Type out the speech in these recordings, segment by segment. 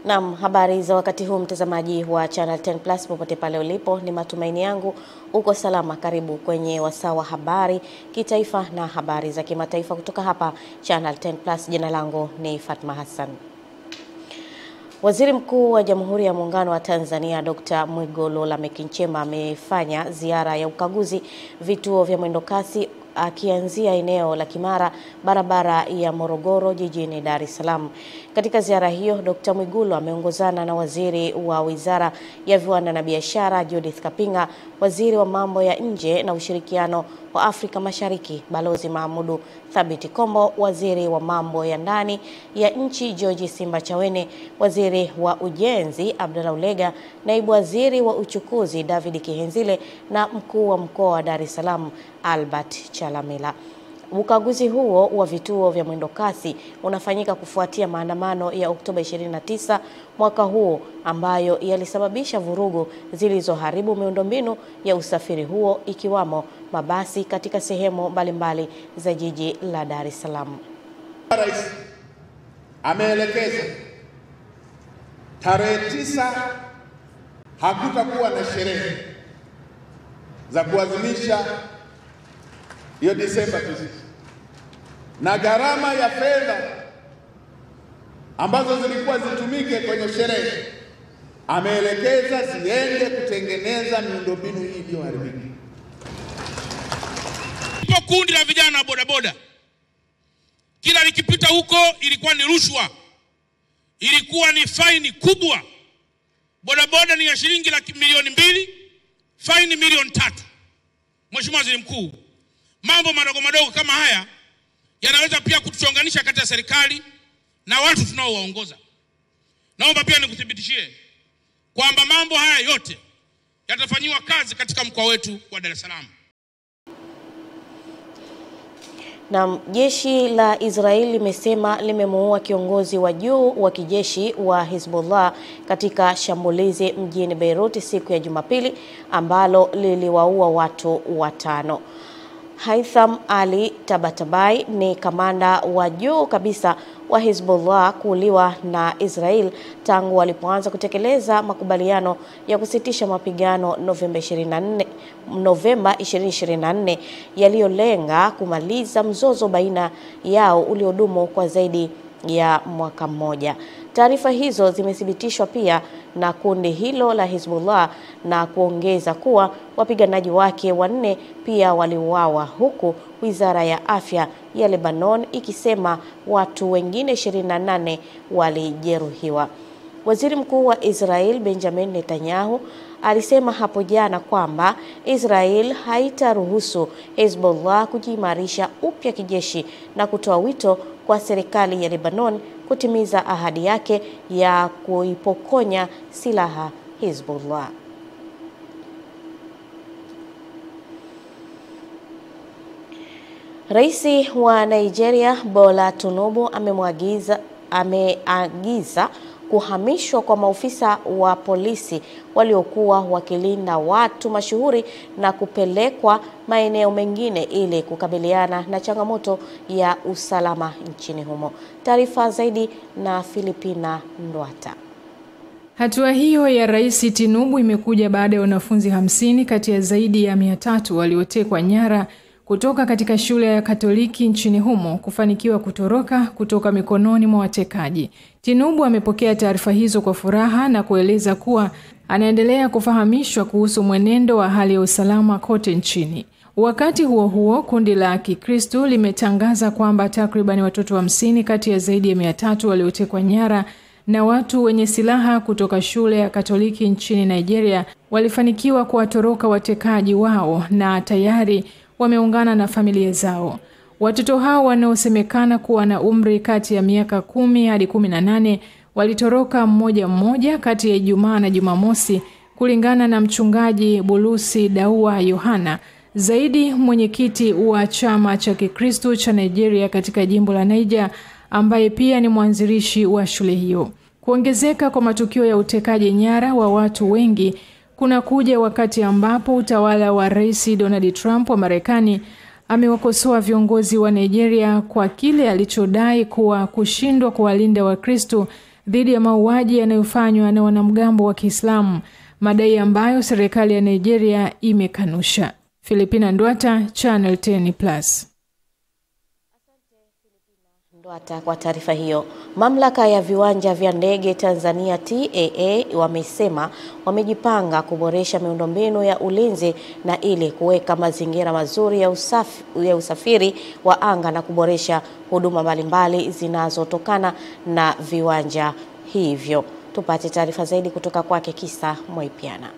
Naam, habari za wakati huu mtazamaji wa Channel 10 Plus popote pale ulipo, ni matumaini yangu uko salama. Karibu kwenye wasaa wa habari kitaifa na habari za kimataifa kutoka hapa Channel 10 Plus. Jina langu ni Fatma Hassan. Waziri Mkuu wa Jamhuri ya Muungano wa Tanzania Dr. Mwigulu Lameck Nchemba amefanya ziara ya ukaguzi vituo vya mwendokasi akianzia eneo la Kimara, barabara ya Morogoro jijini Dar es Salaam. Katika ziara hiyo, Dr. Mwigulu ameongozana na waziri wa Wizara ya Viwanda na Biashara Judith Kapinga, waziri wa mambo ya nje na ushirikiano wa Afrika Mashariki Balozi Mahmudu Thabiti Kombo, waziri wa mambo ya ndani ya nchi George Simbachawene, waziri wa ujenzi Abdullah Ulega, naibu waziri wa uchukuzi David Kihenzile na mkuu wa mkoa wa Dar es Salaam Albert Chalamila. Ukaguzi huo wa vituo vya mwendokasi unafanyika kufuatia maandamano ya Oktoba 29 mwaka huu ambayo yalisababisha vurugu zilizoharibu miundombinu ya usafiri huo ikiwamo mabasi katika sehemu mbalimbali za jiji la Dar es Salaam. Rais ameelekeza tarehe 9 hakutakuwa na sherehe za kuadhimisha hiyo Disemba 9, na gharama ya fedha ambazo zilikuwa zitumike kwenye sherehe ameelekeza ziende kutengeneza miundombinu hii iliyoharibika. Ipo kundi la vijana wa bodaboda, kila likipita huko ilikuwa ni rushwa, ilikuwa ni faini kubwa. Bodaboda ni ya shilingi milioni 2, faini milioni 3. Mheshimiwa Waziri Mkuu, mambo madogo madogo kama haya yanaweza pia kutuchonganisha kati ya serikali na watu tunaowaongoza. Naomba pia nikuthibitishie kwamba mambo haya yote yatafanywa kazi katika mkoa wetu wa Dar es Salaam. Na jeshi la Israeli limesema limemuua kiongozi wa juu wa kijeshi wa Hezbollah katika shambulizi mjini Beirut siku ya Jumapili ambalo liliwaua watu 5. Haitham Ali Tabatabai ni kamanda wa juu kabisa wa Hezbollah kuuliwa na Israel tangu walipoanza kutekeleza makubaliano ya kusitisha mapigano Novemba 2024 yaliyolenga kumaliza mzozo baina yao uliodumu kwa zaidi ya mwaka mmoja. Taarifa hizo zimethibitishwa pia na kundi hilo la Hezbollah na kuongeza kuwa wapiganaji wake 4 pia waliuawa, huku Wizara ya Afya ya Lebanon ikisema watu wengine 28 walijeruhiwa. Waziri Mkuu wa Israel Benjamin Netanyahu alisema hapo jana kwamba Israel haitaruhusu Hezbollah kujiimarisha upya kijeshi na kutoa wito kwa serikali ya Lebanon kutimiza ahadi yake ya kuipokonya silaha Hezbollah. Rais wa Nigeria Bola Tinubu ameagiza kuhamishwa kwa maofisa wa polisi waliokuwa wakilinda watu mashuhuri na kupelekwa maeneo mengine ili kukabiliana na changamoto ya usalama nchini humo. Taarifa zaidi na Filipina Ndwata. Hatua hiyo ya Rais Tinubu imekuja baada ya wanafunzi 50 kati ya zaidi ya 300 waliotekwa nyara kutoka katika shule ya Katoliki nchini humo kufanikiwa kutoroka kutoka mikononi mwa watekaji. Tinubu amepokea taarifa hizo kwa furaha na kueleza kuwa anaendelea kufahamishwa kuhusu mwenendo wa hali ya usalama kote nchini. Wakati huo huo, kundi la Kikristo limetangaza kwamba takriban watoto 50 kati ya zaidi ya 300 waliotekwa nyara na watu wenye silaha kutoka shule ya Katoliki nchini Nigeria walifanikiwa kuwatoroka watekaji wao na tayari wameungana na familia zao. Watoto hao wanaosemekana kuwa na umri kati ya miaka 10 hadi 18 walitoroka mmoja kati ya Ijumaa na Jumamosi, kulingana na mchungaji Bulusi Daua Yohana, zaidi mwenyekiti wa chama cha Kikristo cha Nigeria katika jimbo la Niger, ambaye pia ni mwanzilishi wa shule hiyo. Kuongezeka kwa matukio ya utekaji nyara wa watu wengi kuna kuja wakati ambapo utawala wa Rais Donald Trump wa Marekani amewakosoa viongozi wa Nigeria kwa kile alichodai kuwa kushindwa kuwalinda Wakristo dhidi ya mauaji yanayofanywa na wanamgambo wa Kiislamu, madai ambayo serikali ya Nigeria imekanusha. Filipina Ndwata, Channel 10+. Ndwata kwa taarifa hiyo. Mamlaka ya viwanja vya ndege Tanzania TAA wamesema wamejipanga kuboresha miundombinu ya ulinzi na ili kuweka mazingira mazuri ya usafiri wa anga na kuboresha huduma mbalimbali zinazotokana na viwanja hivyo. Tupate taarifa zaidi kutoka kwake Kisa Mwaipiana.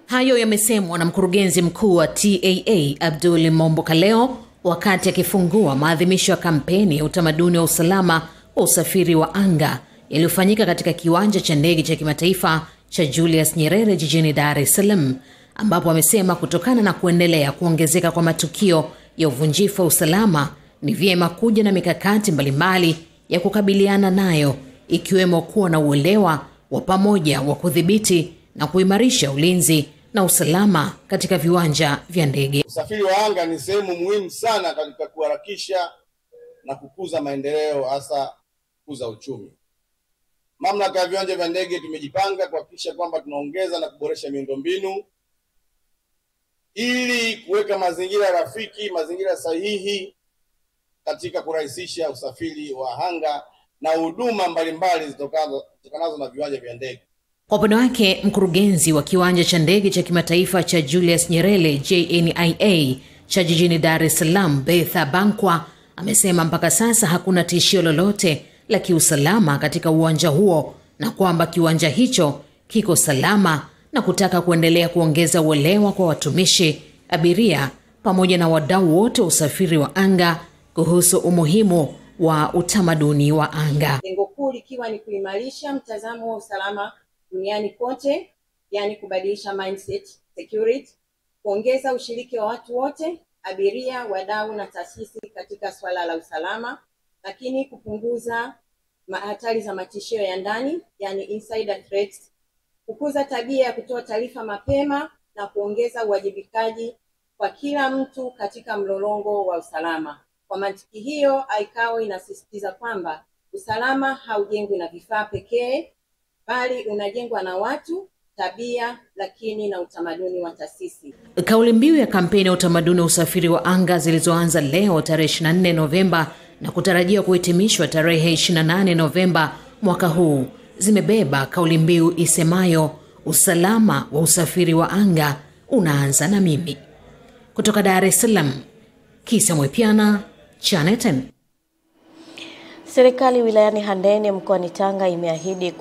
Hayo yamesemwa na mkurugenzi mkuu wa TAA Abdul Momboka leo wakati akifungua maadhimisho ya kampeni ya utamaduni wa usalama wa usafiri wa anga yaliyofanyika katika kiwanja cha ndege cha kimataifa cha Julius Nyerere jijini Dar es Salaam, ambapo amesema kutokana na kuendelea kuongezeka kwa matukio ya uvunjifu wa usalama ni vyema kuja na mikakati mbalimbali ya kukabiliana nayo, ikiwemo kuwa na uelewa wa pamoja wa kudhibiti na kuimarisha ulinzi na usalama katika viwanja vya ndege. Usafiri wa anga ni sehemu muhimu sana katika kuharakisha na kukuza maendeleo, hasa kukuza uchumi. Mamlaka ya viwanja vya ndege tumejipanga kuhakikisha kwamba tunaongeza na kuboresha miundombinu ili kuweka mazingira rafiki, mazingira sahihi katika kurahisisha usafiri wa anga na huduma mbalimbali zitokanazo na viwanja vya ndege. Kwa upande wake, mkurugenzi wa kiwanja cha ndege cha kimataifa cha Julius Nyerere JNIA cha jijini Dar es Salaam, Betha Bankwa, amesema mpaka sasa hakuna tishio lolote la kiusalama katika uwanja huo na kwamba kiwanja hicho kiko salama, na kutaka kuendelea kuongeza uelewa kwa watumishi, abiria pamoja na wadau wote wa usafiri wa anga kuhusu umuhimu wa utamaduni wa anga. Lengo kuu likiwa ni kuimarisha mtazamo wa usalama duniani kote, yani kubadilisha mindset security, kuongeza ushiriki wa watu wote, abiria, wadau na taasisi katika swala la usalama, lakini kupunguza hatari za matishio ya ndani, yani insider threats, kukuza tabia ya kutoa taarifa mapema na kuongeza uwajibikaji kwa kila mtu katika mlolongo wa usalama. Kwa mantiki hiyo, ICAO inasisitiza kwamba usalama haujengwi na vifaa pekee, bali unajengwa na watu, tabia, lakini na utamaduni wa taasisi. Kauli mbiu ya kampeni ya utamaduni wa usafiri wa anga zilizoanza leo tarehe 24 Novemba na kutarajiwa kuhitimishwa tarehe 28 Novemba mwaka huu zimebeba kauli mbiu isemayo usalama wa usafiri wa anga unaanza na mimi. Kutoka Dar es Salaam, Kisa Mwaipiana, Channel 10. Serikali wilayani Handeni mkoani Tanga imeahidi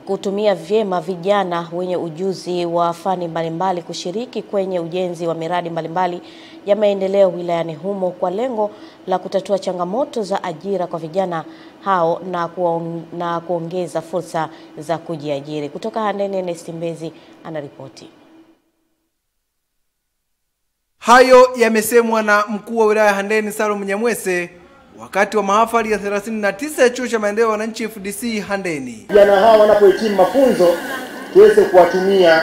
kutumia vyema vijana wenye ujuzi wa fani mbalimbali kushiriki kwenye ujenzi wa miradi mbalimbali ya maendeleo wilayani humo kwa lengo la kutatua changamoto za ajira kwa vijana hao na kuongeza fursa za kujiajiri. Kutoka Handeni, Nestimbezi anaripoti. Hayo yamesemwa na mkuu wa wilaya Handeni Salum Nyamwese wakati wa mahafali ya 39 ya chuo cha maendeleo ya wananchi FDC Handeni. Vijana hao wanapohitimu mafunzo tuweze kuwatumia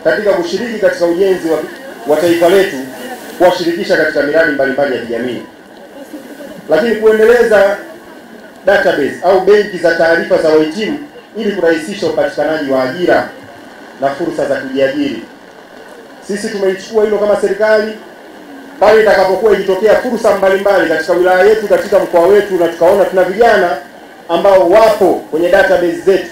katika kushiriki katika ujenzi wa taifa letu, kuwashirikisha katika miradi mbalimbali ya kijamii, lakini kuendeleza database au benki za taarifa za wahitimu ili kurahisisha upatikanaji wa ajira na fursa za kujiajiri. Sisi tumeichukua hilo kama serikali, pale itakapokuwa ikitokea fursa mbalimbali katika wilaya yetu, katika mkoa wetu, na tukaona tuna vijana ambao wapo kwenye database zetu,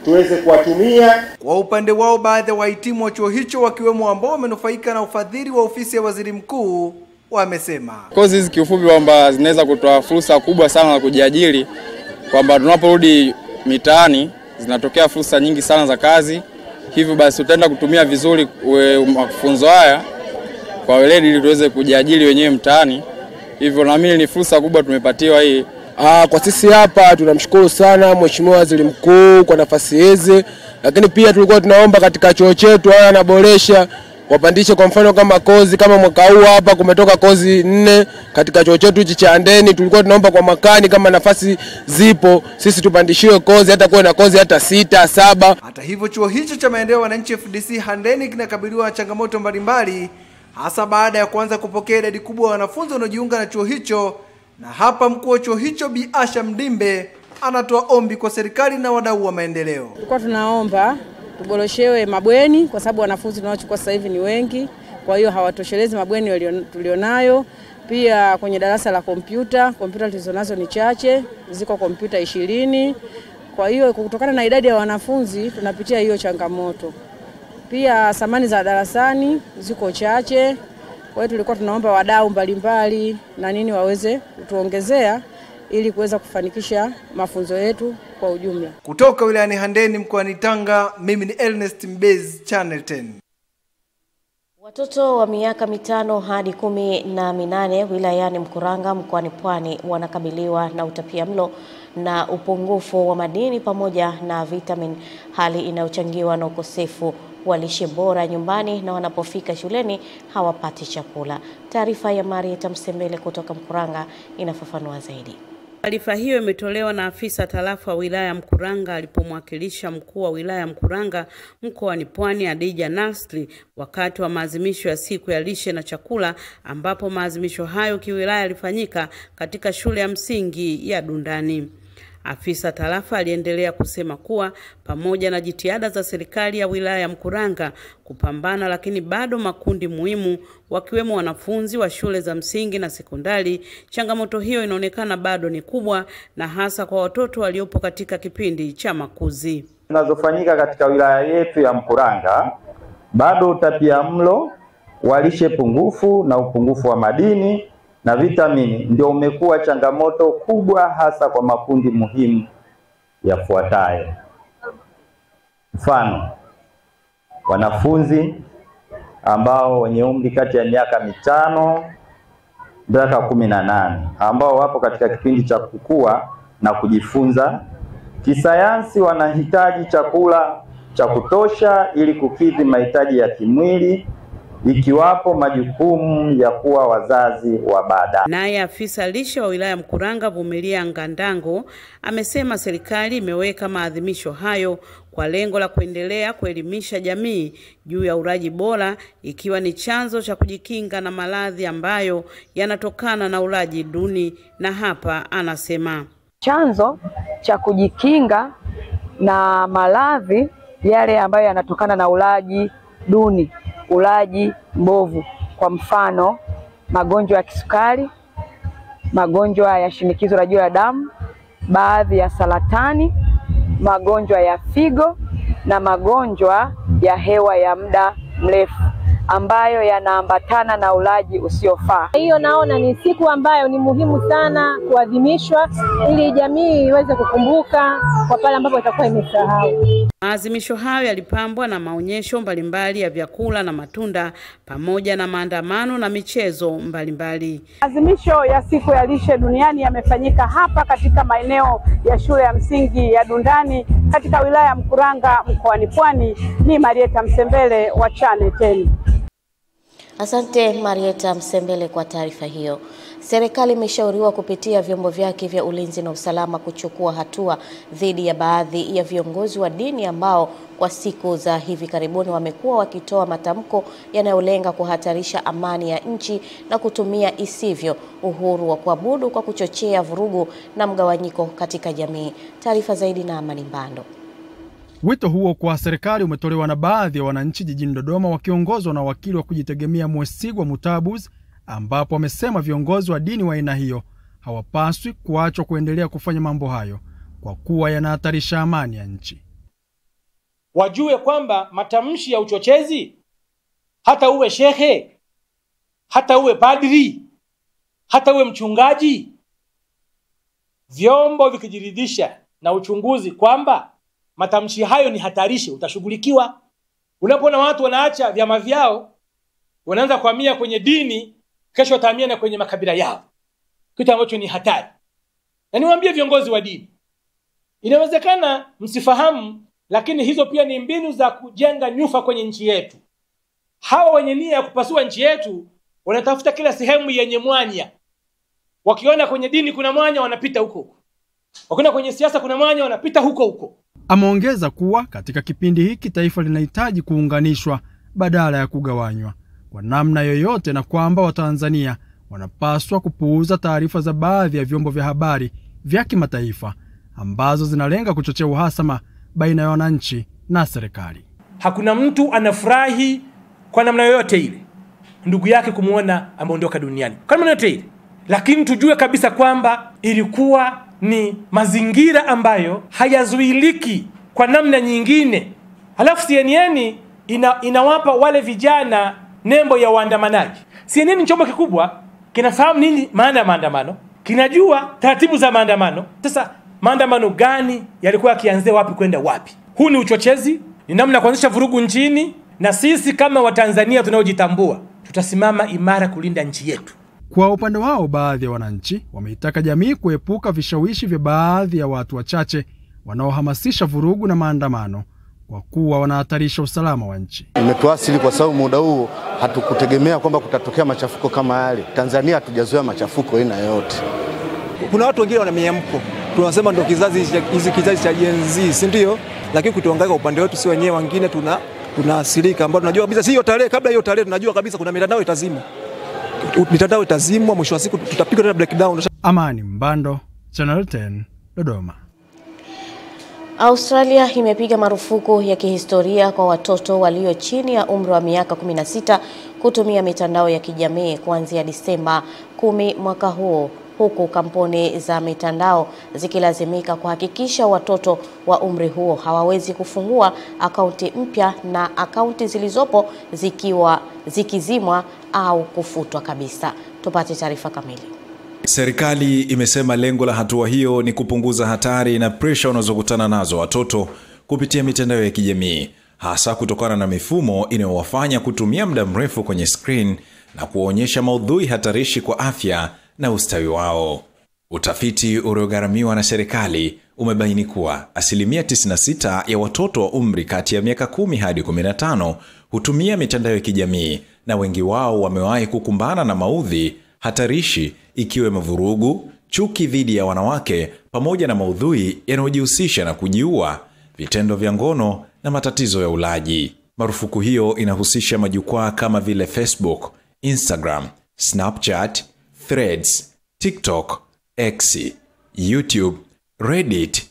tuweze kuwatumia. Kwa upande wao, baadhi ya wahitimu wa chuo hicho wakiwemo ambao wamenufaika na ufadhili wa ofisi ya waziri mkuu wamesema kozi hizi kiufupi kwamba zinaweza kutoa fursa kubwa sana za kujiajiri, kwamba tunaporudi mitaani zinatokea fursa nyingi sana za kazi. Hivyo basi tutaenda kutumia vizuri mafunzo haya kwa weledi ili tuweze kujiajiri wenyewe mtaani. Hivyo na mimi ni fursa kubwa tumepatiwa hii. Kwa sisi hapa tunamshukuru sana Mheshimiwa Waziri Mkuu kwa nafasi hizi, lakini pia tulikuwa tunaomba katika chuo chetu haya anaboresha wapandishe, kwa mfano kama kozi kama mwaka huu hapa kumetoka kozi 4 katika chuo chetu hichi cha Handeni. Tulikuwa tunaomba kwa makani kama nafasi zipo sisi tupandishiwe kozi, hata kuwe na kozi hata 6, 7. Hata hivyo, chuo hicho cha maendeleo ya wananchi FDC Handeni kinakabiliwa na changamoto mbalimbali, hasa baada ya kuanza kupokea idadi kubwa ya wanafunzi wanaojiunga na chuo hicho. Na hapa mkuu wa chuo hicho Bi Asha Mdimbe anatoa ombi kwa serikali na wadau wa maendeleo. Tulikuwa tunaomba tuboroshewe mabweni kwa sababu wanafunzi tunaochukua sasa hivi ni wengi, kwa hiyo hawatoshelezi mabweni tulionayo. Pia kwenye darasa la kompyuta tulizonazo ni chache, ziko kompyuta 20. Kwa hiyo kutokana na idadi ya wanafunzi tunapitia hiyo changamoto. Pia samani za darasani ziko chache. Kwa hiyo tulikuwa tunaomba wadau mbalimbali na nini waweze kutuongezea ili kuweza kufanikisha mafunzo yetu kwa ujumla. Kutoka wilayani Handeni mkoani Tanga, mimi ni Ernest Mbezi, Channel 10. Watoto wa miaka 5 hadi 18 wilayani Mkuranga mkoani Pwani wanakabiliwa na utapiamlo na upungufu wa madini pamoja na vitamin, hali inayochangiwa na ukosefu wa lishe bora nyumbani na wanapofika shuleni hawapati chakula. Taarifa ya Marieta Msembele kutoka Mkuranga inafafanua zaidi. Taarifa hiyo imetolewa na afisa tarafa wa wilaya Mkuranga alipomwakilisha mkuu wa wilaya Mkuranga mkoani Pwani Adija Nasri wakati wa maadhimisho ya siku ya lishe na chakula, ambapo maadhimisho hayo kiwilaya yalifanyika katika shule ya msingi ya Dundani. Afisa tarafa aliendelea kusema kuwa pamoja na jitihada za serikali ya wilaya ya Mkuranga kupambana, lakini bado makundi muhimu wakiwemo wanafunzi wa shule za msingi na sekondari, changamoto hiyo inaonekana bado ni kubwa, na hasa kwa watoto waliopo katika kipindi cha makuzi. Zinazofanyika katika wilaya yetu ya Mkuranga, bado utapiamlo, lishe pungufu na upungufu wa madini na vitamini ndio umekuwa changamoto kubwa, hasa kwa makundi muhimu yafuatayo. Mfano, wanafunzi ambao wenye umri kati ya miaka 5 mpaka 18 ambao wapo katika kipindi cha kukua na kujifunza. Kisayansi wanahitaji chakula cha kutosha ili kukidhi mahitaji ya kimwili, ikiwapo majukumu ya kuwa wazazi wa baadaye. Naye afisa lishe wa wilaya Mkuranga Vumilia Ngandango amesema serikali imeweka maadhimisho hayo kwa lengo la kuendelea kuelimisha jamii juu ya ulaji bora, ikiwa ni chanzo cha kujikinga na maradhi ambayo yanatokana na ulaji duni. Na hapa anasema chanzo cha kujikinga na maradhi yale ambayo yanatokana na ulaji duni, ulaji mbovu, kwa mfano magonjwa ya kisukari, magonjwa ya shinikizo la juu la damu, baadhi ya saratani, magonjwa ya figo na magonjwa ya hewa ya muda mrefu ambayo yanaambatana na ulaji usiofaa. Hiyo naona ni siku ambayo ni muhimu sana kuadhimishwa ili jamii iweze kukumbuka kwa pale ambapo itakuwa imesahau. Maadhimisho hayo yalipambwa na maonyesho mbalimbali ya vyakula na matunda pamoja na maandamano na michezo mbalimbali. Maadhimisho ya siku ya lishe duniani yamefanyika hapa katika maeneo ya shule ya msingi ya Dundani katika wilaya ya Mkuranga mkoani Pwani. Ni Marieta Msembele wa Channel 10. Asante Marieta Msembele kwa taarifa hiyo. Serikali imeshauriwa kupitia vyombo vyake vya ulinzi na usalama kuchukua hatua dhidi ya baadhi ya viongozi wa dini ambao kwa siku za hivi karibuni wamekuwa wakitoa matamko yanayolenga kuhatarisha amani ya nchi na kutumia isivyo uhuru wa kuabudu kwa kuchochea vurugu na mgawanyiko katika jamii. Taarifa zaidi na Amani Mbando. Wito huo kwa serikali umetolewa na baadhi ya wananchi jijini Dodoma wakiongozwa na wakili wa kujitegemea Mwesigwa Mutabuz, ambapo wamesema viongozi wa dini wa aina hiyo hawapaswi kuachwa kuendelea kufanya mambo hayo kwa kuwa yanahatarisha amani ya nchi. Wajue kwamba matamshi ya uchochezi, hata uwe shehe, hata uwe padri, hata uwe mchungaji, vyombo vikijiridhisha na uchunguzi kwamba matamshi hayo ni hatarishi, utashughulikiwa. Unapoona watu wanaacha vyama vyao, wanaanza kuhamia kwenye dini, kesho watahamia na kwenye makabila yao, kitu ambacho ni hatari. Na niwaambie viongozi wa dini, inawezekana msifahamu, lakini hizo pia ni mbinu za kujenga nyufa kwenye nchi yetu. Hawa wenye nia ya kupasua nchi yetu wanatafuta kila sehemu yenye mwanya. Wakiona kwenye dini kuna mwanya, wanapita huko. Wakiona kwenye siasa kuna mwanya, wanapita huko. Ameongeza kuwa katika kipindi hiki taifa linahitaji kuunganishwa badala ya kugawanywa kwa namna yoyote, na kwamba Watanzania wanapaswa kupuuza taarifa za baadhi ya vyombo vya habari vya kimataifa ambazo zinalenga kuchochea uhasama baina ya wananchi na serikali. Hakuna mtu anafurahi kwa namna yoyote ile ndugu yake kumuona ameondoka duniani, kwa namna yoyote ile, lakini tujue kabisa kwamba ilikuwa ni mazingira ambayo hayazuiliki kwa namna nyingine. Halafu CNN inawapa wale vijana nembo ya waandamanaji. CNN ni chombo kikubwa, kinafahamu nini maana ya maandamano, kinajua taratibu za maandamano. Sasa maandamano gani yalikuwa yakianzia wapi kwenda wapi? Huu ni uchochezi, ni namna kuanzisha vurugu nchini, na sisi kama Watanzania tunaojitambua tutasimama imara kulinda nchi yetu. Kwa upande wao, baadhi ya wananchi wameitaka jamii kuepuka vishawishi vya baadhi ya watu wachache wanaohamasisha vurugu na maandamano kwa kuwa wanahatarisha usalama wa nchi. Imetuasili kwa sababu muda huo hatukutegemea kwamba kutatokea machafuko kama yale. Tanzania hatujazoea machafuko aina yote. Kuna watu wengine wana miamko, tunasema ndio kizazi cha Gen Z, si ndio? Lakini kutuangalia upande wetu si wenyewe, wengine tunaasilika, ambao tunajua kabisa hiyo tarehe, kabla hiyo tarehe tunajua kabisa kuna mitandao itazimwa. Mitandao itazimwa, mwisho wa siku tutapiga na breakdown. Amani Mbando, Channel 10, Dodoma. Australia imepiga marufuku ya kihistoria kwa watoto walio chini ya umri wa miaka 16 kutumia mitandao ya kijamii kuanzia Disemba 10 mwaka huu, huku kampuni za mitandao zikilazimika kuhakikisha watoto wa umri huo hawawezi kufungua akaunti mpya na akaunti zilizopo zikizimwa au kufutwa kabisa. Tupate taarifa kamili. Serikali imesema lengo la hatua hiyo ni kupunguza hatari na pressure wanazokutana nazo watoto kupitia mitandao ya kijamii, hasa kutokana na mifumo inayowafanya kutumia muda mrefu kwenye screen na kuonyesha maudhui hatarishi kwa afya na ustawi wao. Utafiti uliogharamiwa na serikali umebaini kuwa 96% ya watoto wa umri kati ya miaka 10 hadi 15 hutumia mitandao ya kijamii, na wengi wao wamewahi kukumbana na maudhui hatarishi ikiwemo vurugu, chuki dhidi ya wanawake, pamoja na maudhui yanayojihusisha na kujiua, vitendo vya ngono na matatizo ya ulaji. Marufuku hiyo inahusisha majukwaa kama vile Facebook, Instagram, Snapchat, Threads, TikTok, X, YouTube, Reddit,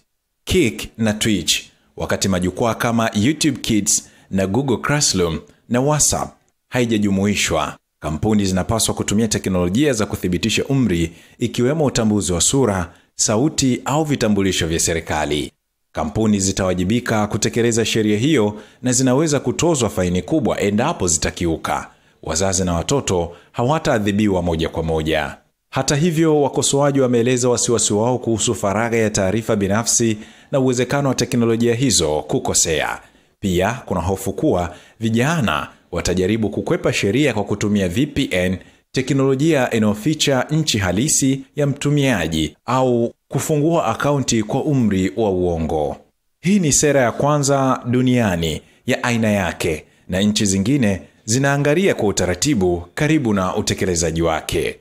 Kik na Twitch, wakati majukwaa kama YouTube Kids na Google Classroom na WhatsApp haijajumuishwa. Kampuni zinapaswa kutumia teknolojia za kuthibitisha umri, ikiwemo utambuzi wa sura, sauti au vitambulisho vya serikali. Kampuni zitawajibika kutekeleza sheria hiyo na zinaweza kutozwa faini kubwa endapo zitakiuka. Wazazi na watoto hawataadhibiwa moja kwa moja. Hata hivyo, wakosoaji wameeleza wasiwasi wao kuhusu faragha ya taarifa binafsi na uwezekano wa teknolojia hizo kukosea. Pia kuna hofu kuwa vijana watajaribu kukwepa sheria kwa kutumia VPN, teknolojia inayoficha nchi halisi ya mtumiaji, au kufungua akaunti kwa umri wa uongo. Hii ni sera ya kwanza duniani ya aina yake, na nchi zingine zinaangalia kwa utaratibu karibu na utekelezaji wake.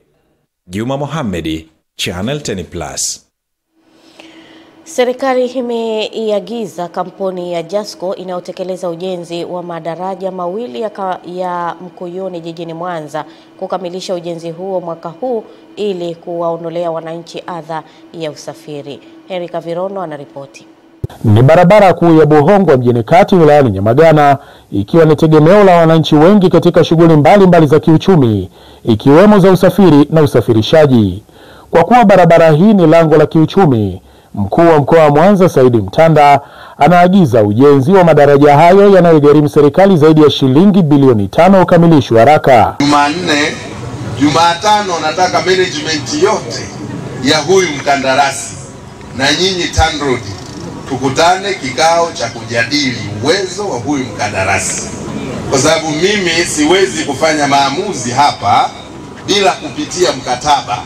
Juma Mohamedi, Channel 10+. Serikali imeiagiza kampuni ya Jasco inayotekeleza ujenzi wa madaraja mawili ya Mkuyuni jijini Mwanza kukamilisha ujenzi huo mwaka huu ili kuwaondolea wananchi adha ya usafiri. Henry Kavirono anaripoti. Ni barabara kuu ya Buhongwa mjini kati wilayani Nyamagana, ikiwa ni tegemeo la wananchi wengi katika shughuli mbalimbali za kiuchumi, ikiwemo za usafiri na usafirishaji. Kwa kuwa barabara hii ni lango la kiuchumi, Mkuu wa Mkoa wa Mwanza Saidi Mtanda anaagiza ujenzi wa madaraja hayo yanayogharimu serikali zaidi ya shilingi bilioni 5 ukamilishwe haraka. Jumanne, Jumatano nataka management yote ya huyu mkandarasi na nyinyi TANROADS tukutane kikao cha kujadili uwezo wa huyu mkandarasi, kwa sababu mimi siwezi kufanya maamuzi hapa bila kupitia mkataba,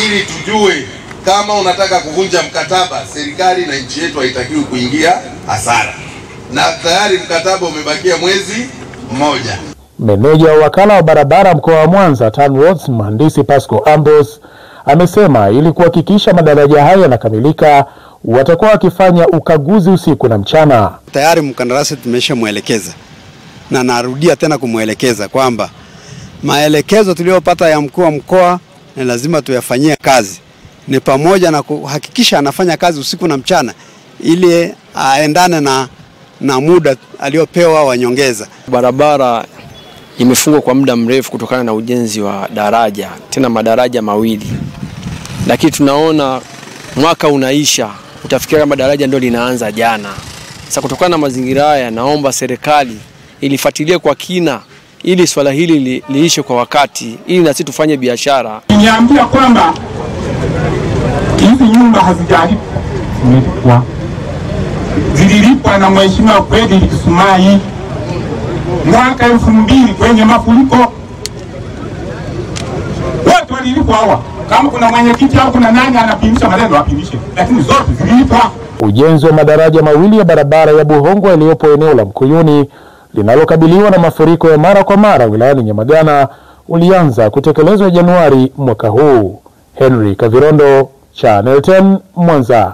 ili tujue kama unataka kuvunja mkataba, serikali na nchi yetu haitakiwi kuingia hasara, na tayari mkataba umebakia mwezi mmoja. Meneja wa wakala wa barabara mkoa wa Mwanza TANROADS mhandisi Pasco Ambos amesema ili kuhakikisha madaraja haya yanakamilika watakuwa wakifanya ukaguzi usiku na mchana. Tayari mkandarasi tumeshamuelekeza na narudia tena kumuelekeza kwamba maelekezo tuliyopata ya mkuu wa mkoa ni lazima tuyafanyie kazi. ni pamoja na kuhakikisha anafanya kazi usiku na mchana ili aendane na muda aliopewa wa nyongeza. Barabara imefungwa kwa muda mrefu kutokana na ujenzi wa daraja, tena madaraja mawili. Lakini tunaona mwaka unaisha, utafikia kama daraja ndio linaanza jana. Sasa kutokana na mazingira haya, naomba serikali ilifuatilie kwa kina ili swala hili liishe kwa wakati, ili na sisi tufanye biashara. Niambia kwamba hizi nyumba hazijalipwa, zililipwa na Mheshimiwa Kweli Kisumai mwaka 2000 kwenye mafuriko. Wote walilipwa hawa. Kama kuna mwenyekiti au kuna nani anapimisha maneno apimishe, lakini zote zililipwa. Ujenzi wa madaraja mawili ya barabara ya Buhongwa iliyopo eneo la Mkuyuni linalokabiliwa na mafuriko ya mara kwa mara wilayani Nyamagana ulianza kutekelezwa Januari mwaka huu. Henry Kavirondo, Channel 10, Mwanza.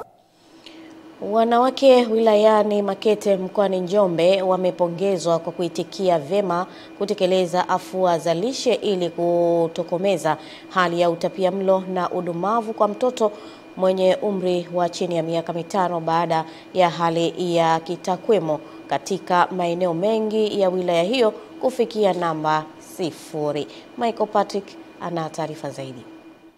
Wanawake wilayani Makete mkoani Njombe wamepongezwa kwa kuitikia vema kutekeleza afua za lishe ili kutokomeza hali ya utapiamlo na udumavu kwa mtoto mwenye umri wa chini ya miaka 5 baada ya hali ya kitakwimu katika maeneo mengi ya wilaya hiyo kufikia namba 0. Michael Patrick ana taarifa zaidi.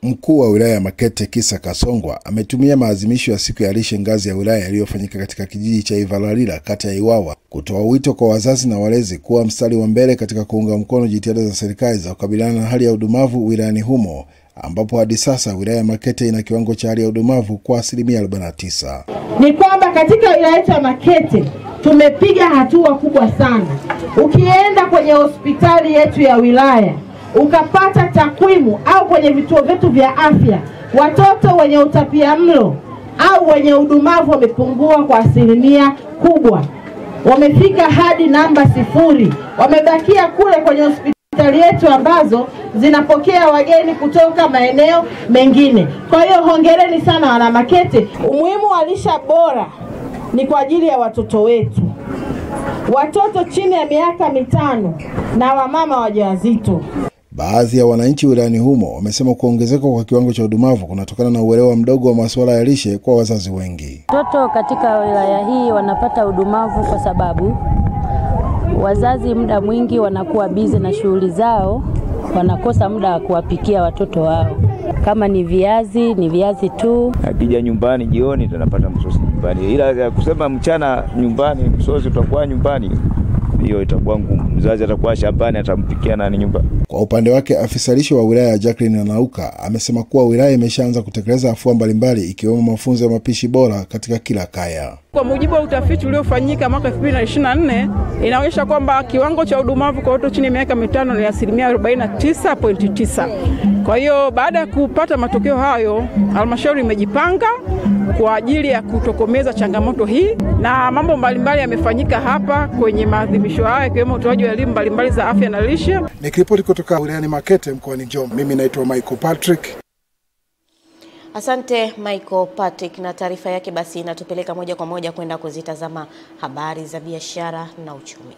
Mkuu wa wilaya ya Makete Kisa Kasongwa ametumia maadhimisho ya siku ya lishe ngazi ya wilaya yaliyofanyika katika kijiji cha Ivalalila kata ya Iwawa kutoa wito kwa wazazi na walezi kuwa mstari wa mbele katika kuunga mkono jitihada za serikali za kukabiliana na hali ya udumavu wilayani humo, ambapo hadi sasa wilaya ya Makete ina kiwango cha hali ya udumavu kwa 49%. Ni kwamba katika wilaya yetu ya Makete tumepiga hatua kubwa sana. Ukienda kwenye hospitali yetu ya wilaya ukapata takwimu au kwenye vituo vyetu vya afya, watoto wenye utapiamlo au wenye udumavu wamepungua kwa 1% kubwa. Wamefika hadi namba 0. Wamebakia kule kwenye hospitali yetu ambazo zinapokea wageni kutoka maeneo mengine. Kwa hiyo hongereni sana wana Makete. Umuhimu wa lishe bora ni kwa ajili ya watoto wetu. Watoto chini ya miaka 5 na wamama wajawazito. Baadhi ya wananchi wilayani humo wamesema kuongezeka kwa kiwango cha udumavu kunatokana na uelewa mdogo wa masuala ya lishe kwa wazazi wengi. Watoto katika wilaya hii wanapata udumavu kwa sababu wazazi muda mwingi wanakuwa busy na shughuli zao, wanakosa muda wa kuwapikia watoto wao. Kama ni viazi tu. Akija nyumbani jioni tunapata msosi nyumbani. Ila kusema mchana nyumbani msosi utakuwa nyumbani, hiyo itakuwa ngumu. Mzazi atakuwa shambani, atampikia nani nyumba? Kwa upande wake afisa lishe wa wilaya ya Jacqueline Anauka amesema kuwa wilaya imeshaanza kutekeleza afua mbalimbali ikiwemo mafunzo ya mapishi bora katika kila kaya. Kwa mujibu wa utafiti uliofanyika mwaka 2024 inaonyesha kwamba kiwango cha udumavu kwa watoto chini ya miaka 5 ni 49.9. Kwa hiyo baada ya kupata matokeo hayo, halmashauri imejipanga kwa ajili ya kutokomeza changamoto hii, na mambo mbalimbali yamefanyika hapa kwenye maadhimisho haya ikiwemo utoaji wa elimu mbalimbali za afya na lishe. Nikiripoti kutoka wilayani Makete mkoani Njombe, mimi naitwa Michael Patrick. Asante Michael Patrick, na taarifa yake basi inatupeleka moja kwa moja kwenda kuzitazama habari za biashara na uchumi.